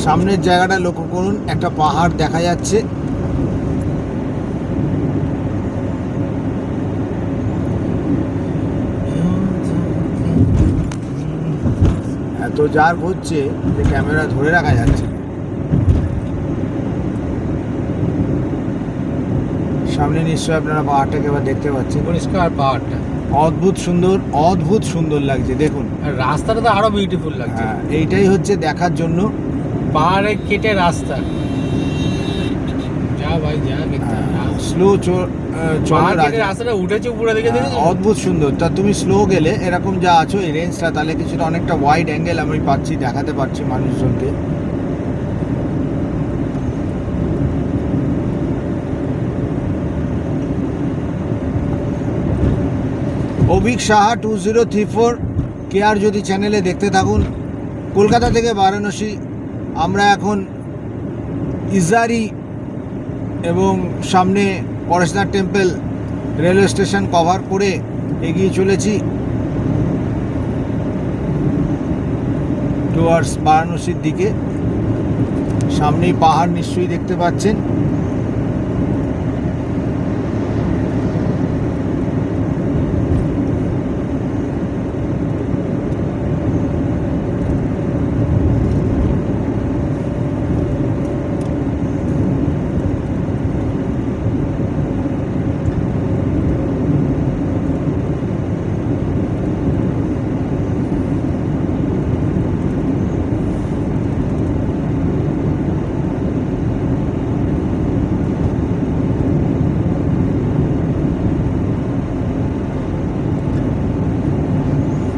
সামনের জায়গাটা লক্ষ্য করুন, একটা পাহাড় দেখা যাচ্ছে। এত জার্ক হচ্ছে যে ক্যামেরা ধরে রাখা যাচ্ছে না। সামনে নিশ্চয়ই আপনারা পাহাড়টাকে এবার দেখতে পাচ্ছেন। পরিষ্কার পাহাড়টা, অদ্ভুত সুন্দর, অদ্ভুত সুন্দর লাগছে দেখুন। আর রাস্তাটা তো আরো বিউটিফুল লাগছে। হ্যাঁ, এইটাই হচ্ছে দেখার জন্য। পাহাড়ে কেটে রাস্তা, যা ভাই যা দেখতে স্লো পাহাড় কেটে রাস্তাটা উঠেছে উপরে দেখে দেখেছো? অদ্ভুত সুন্দর। তা তুমি স্লো গেলে এরকম যা আছো এই রেঞ্জটা, তাহলে কিছুটা অনেকটা ওয়াইড অ্যাঙ্গেল আমি পাচ্ছি, দেখাতে পারছি মানুষজনকে। অভিক সাহা 2034 কেয়ার যদি চ্যানেলে দেখতে থাকুন। কলকাতা থেকে বারাণসী আমরা এখন ইজারি এবং সামনে Parasnath temple railway station cover করে এগিয়ে চলেছি টুয়ার্ডস বারাণসীর দিকে। সামনেই পাহাড় নিশ্চয়ই দেখতে পাচ্ছেন।